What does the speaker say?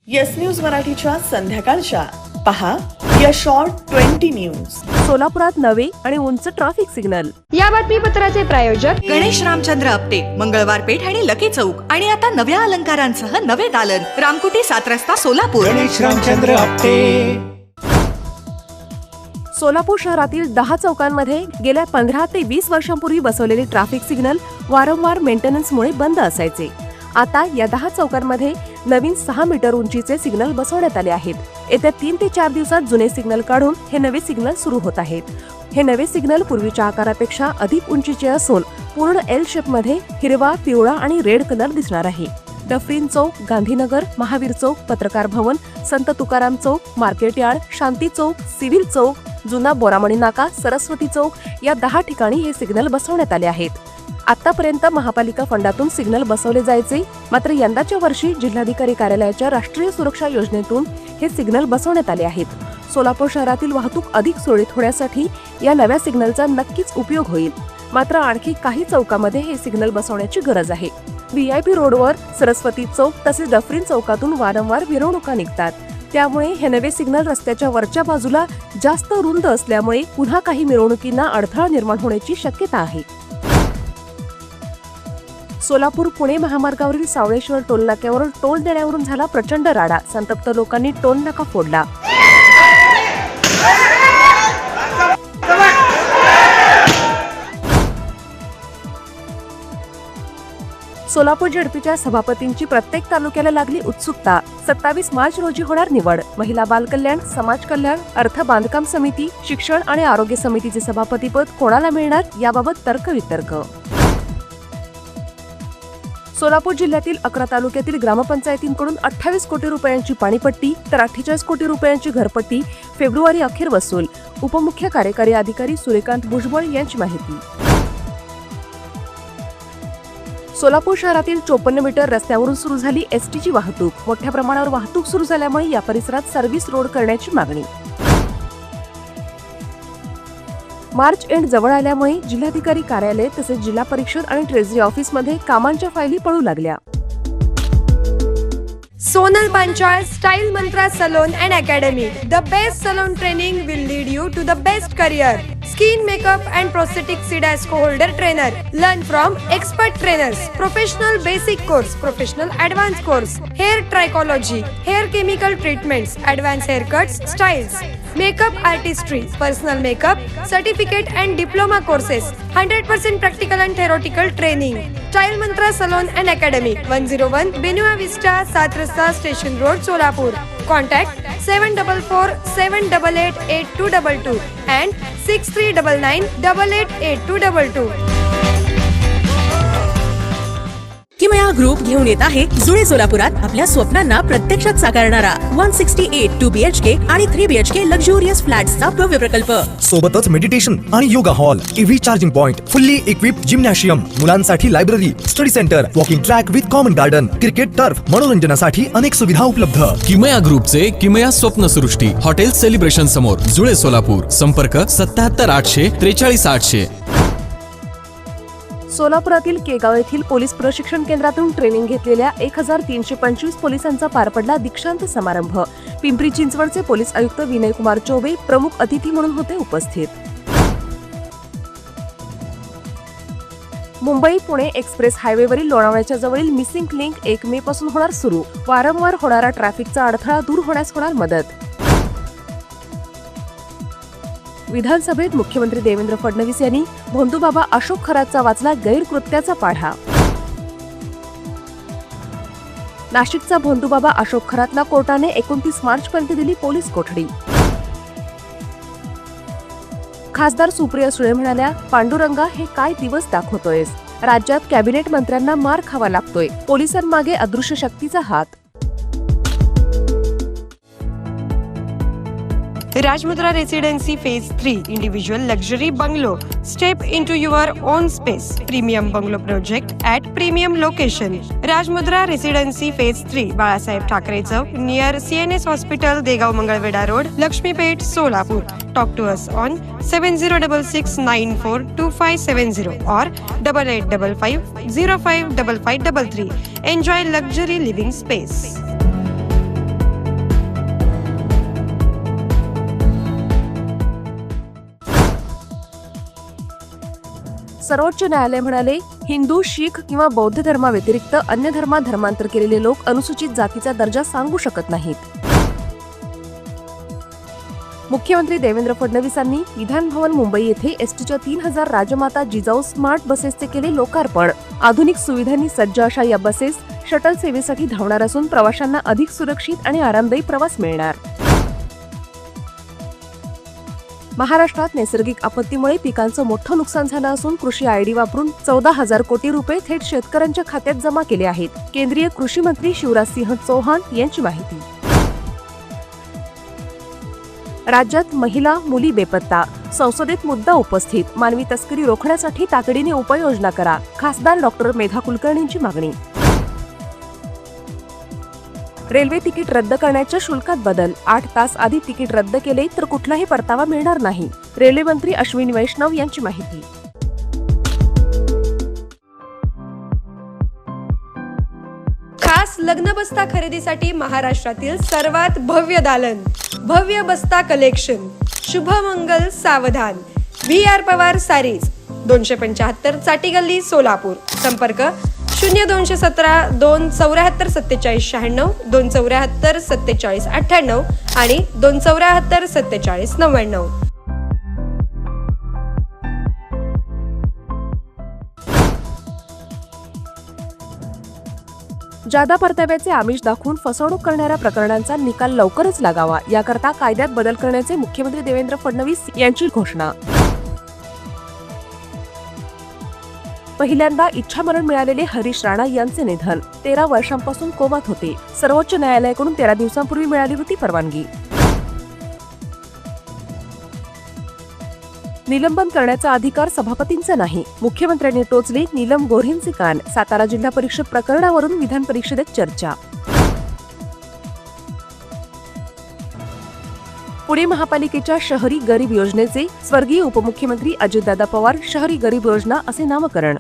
Yes news मराठीच्या संध्याकाळच्या पहा या शॉर्ट 20 न्यूज. सोलापुरात नवे आणि उंच ट्रॅफिक सिग्नल. या बातमीपत्राचे प्रायोजक गणेश रामचंद्र आपटे, मंगळवार पेठ आणि लकी चौक आणि आता नव्या अलंकारांसह नवे दालन, रामकुटी 7 रस्ता सोलापूर. गणेश रामचंद्र आपटे. सोलापूर शहरातील 10 चौकांमध्ये गेल्या 15 ते 20 वर्षांपूर्वी बसवलेले ट्रॅफिक सिग्नल वारंवार मेंटेनन्समुळे बंद असायचे. आता या 10 चौकांमध्ये नवीन 6 मीटर उंचीचे सिग्नल बसवण्यात आले आहेत. येत्या 3 ते 4 दिवसात जुने सिग्नल काढून हे नवे सिग्नल सुरू होत आहेत. हे नवे सिग्नल पूर्वीच्या आकारापेक्षा अधिक उंचीचे असून पूर्ण एल शेपमध्ये हिरवा, पिवळा आणि रेड कलर दिसणार आहे. डफरीन चौक, गांधीनगर, महावीर चौक, पत्रकार भवन, संत तुकाराम चौक, मार्केट यार्ड, शांती चौक, सिव्हिल चौक, जुना बोरामणी नाका, सरस्वती चौक या 10 ठिकाणी हे सिग्नल बसवण्यात आले आहेत. आतापर्यंत महापालिका फंडातून सिग्नल बसवले जायचे, मात्र यंदाच्या वर्षी जिल्हाधिकारी कार्यालयाच्या राष्ट्रीय सुरक्षा योजनेतून हे सिग्नल बसवण्यात आले आहेत. सोलापूर शहरातील वाहतूक अधिक सुरळीत होण्यासाठी या नव्या सिग्नलचा नक्कीच उपयोग होईल. मात्र आणखी काही चौकामध्ये हे सिग्नल बसवण्याची गरज आहे. VIP रोडवर, सरस्वती चौक तसेच डफरीन चौकातून वारंवार मिरवणुका निघतात. त्यामुळे हे नवे सिग्नल रस्त्याच्या वरच्या बाजूला जास्त रुंद असल्यामुळे पुन्हा काही मिरवणुकींना अडथळा निर्माण होण्याची शक्यता आहे. सोलापूर पुणे महामार्गावरील सावळेश्वर टोल नाक्यावर टोल देण्यावरून झाला प्रचंड राडा. संतप्त लोकांनी टोल नाका फोडला. सोलापूर झेडपीच्या सभापतींची प्रत्येक तालुक्याला लागली उत्सुकता. 27 मार्च रोजी होणार निवड. महिला बाल कल्याण, समाज कल्याण, अर्थ बांधकाम समिती, शिक्षण आणि आरोग्य समितीचे सभापतीपद कोणाला मिळणार याबाबत तर्कवितर्क. सोलापूर जिल्ह्यातील 11 तालुक्यातील ग्रामपंचायतींकडून 28 कोटी रुपयांची पाणीपट्टी तर 48 कोटी रुपयांची घरपट्टी फेब्रुवारी अखेर वसूल. उपमुख्य कार्यकारी अधिकारी सूर्यकांत भुजबळ यांची माहिती. सोलापूर शहरातील 54 मीटर रस्त्यावरून सुरू झाली एसटीची वाहतूक. मोठ्या प्रमाणावर वाहतूक सुरू झाल्यामुळे या परिसरात सर्व्हिस रोड करण्याची मागणी. मार्च एंड जवळ आल्यामुळे जिल्हाधिकारी कार्यालय तसेच जिल्हा परिषद आणि ट्रेझरी ऑफिसमध्ये कामांच्या फायली पडू लागल्या. Sonal Panchal Style Mantra Salon and Academy. The best salon training will lead you to the best career. Skin makeup and prosthetic CDASCO holder trainer. Learn from expert trainers. Professional basic course, professional advanced course. Hair trichology, hair chemical treatments, advanced haircuts, styles. Makeup artistry, personal makeup, certificate and diploma courses. 100% practical and theoretical training. Style Mantra Salon and Academy. 101 Benua Vista, 7 Rasta Station Road, Solapur. Contact 744-788-8222 and 6399-888222. किमया group घेऊन येत आहे जुळे सोलापुरात आपल्या स्वप्नांना प्रत्यक्षात साकारणारा 168 2 BHK आणि 3 BHK लक्झुरियस फ्लॅट्सचा भव्य प्रकल्प. सोबतच मेडिटेशन आणि yoga hall, EV charging point, fully equipped gymnasium, मुलांसाठी library, study centre, walking track with common garden, cricket turf, मनोरंजनासाठी अनेक सुविधा उपलब्ध. किमया ग्रुपचे किमया स्वप्नसृष्टी हॉटेल सेलिब्रेशन समोर, जुळे सोलापूर. संपर्क 77 800 43 800. सोलापुरातील केगाव येथील पोलीस प्रशिक्षण केंद्रातून ट्रेनिंग घेतलेल्या 1325 पोलिसांचा पार पडला दीक्षांत समारंभ. पिंपरी चिंचवडचे पोलीस आयुक्त विनय कुमार चौबे प्रमुख अतिथी म्हणून होते उपस्थित. मुंबई पुणे एक्सप्रेस हायवेवरील लोणावळ्याच्या जवळील मिसिंग लिंक 1 मे पासून होणार सुरू. वारंवार होणारा ट्रॅफिकचा अडथळा दूर होण्यास होणार मदत. विधानसभेत मुख्यमंत्री देवेंद्र फडणवीस यांनी भोंदूबाबा अशोक खरातचा वाचला गैरकृत्याचा पाढा. नाशिकचा भोंदूबाबा अशोक खरातला कोर्टाने 29 मार्च पर्यंत दिली पोलीस कोठडी. खासदार सुप्रिया सुळे म्हणाल्या, पांडुरंगा हे काय दिवस दाखवतोयस. राज्यात कॅबिनेट मंत्र्यांना मार खावा लागतोय. पोलिसांमागे अदृश्य शक्तीचा हात. Rajmudra Residency Phase 3 Individual Luxury Bungalow. Step into your own space. Premium Bungalow Project at Premium Location. Rajmudra Residency Phase 3 Balasaheb Thackeray चौक near CNS Hospital, Degaon Mangalvedha road, Laxmipeth, Solapur. Talk to us on 7066942570 or 8855055533. Enjoy luxury living space. सर्वोच्च न्यायालय म्हणाले, हिंदू, शीख किंवा बौद्ध धर्माव्यतिरिक्त अन्य धर्मात धर्मांतर केलेले लोक अनुसूचित जातीचा दर्जा सांगू शकत नाहीत. मुख्यमंत्री देवेंद्र फडणवीसांनी विधान भवन मुंबई येथे एसटीच्या 3000 राजमाता जिजाऊ स्मार्ट बसेसचे केले लोकार्पण. आधुनिक सुविधांनी सज्ज अशा या बसेस शटल सेवेसाठी धावणार असून प्रवाशांना अधिक सुरक्षित आणि आरामदायी प्रवास मिळणार. महाराष्ट्रात नैसर्गिक आपत्तीमुळे पिकांचं मोठं नुकसान झालं असून कृषी आयडी वापरून 14,000 कोटी रुपये थेट शेतकऱ्यांच्या खात्यात जमा केले आहेत. केंद्रीय कृषी मंत्री शिवराजसिंह चौहान यांची माहिती. राज्यात महिला मुली बेपत्ता, संसदेत मुद्दा उपस्थित. मानवी तस्करी रोखण्यासाठी तातडीने उपाययोजना करा. खासदार डॉक्टर मेधा कुलकर्णींची मागणी. रेल्वे तिकीट रद्द करण्याच्या शुल्कात बदल. 8 तास आधी तिकीट रद्द केले तर कुठलाही परतावा मिळणार नाही. रेल्वे मंत्री अश्विनी वैष्णव यांची माहिती. खास लग्न बस्ता खरेदीसाठी महाराष्ट्रातील सर्वात भव्य दालन, भव्य बस्ता कलेक्शन, शुभमंगल सावधान, VR पवार सारीज, 275 चाटी गल्ली, सोलापूर. संपर्क 0217 274 47 96, 274 47 98 आणि 274 47 99. जादा परताव्याचे आमिष दाखवून फसवणूक करणाऱ्या प्रकरणांचा निकाल लवकरच लागावा, याकरता कायद्यात बदल करण्याचे मुख्यमंत्री देवेंद्र फडणवीस यांची घोषणा. पहिल्यांदा इच्छामरण मिळालेले हरीश राणा यांचे निधन. 13 वर्षांपासून कोमात होते. सर्वोच्च न्यायालयाकडून 13 दिवसांपूर्वी मिळाली होती परवानगी. निलंबन करण्याचा अधिकार सभापतींचा नाही. मुख्यमंत्र्यांनी टोचले नीलम गोऱ्हेंचे कान. सातारा जिल्हा परिषद प्रकरणावरून विधान परिषदेत चर्चा. पुणे महापालिकेच्या शहरी गरीब योजनेचे स्वर्गीय उपमुख्यमंत्री अजितदादा पवार शहरी गरीब योजना असे नामकरण.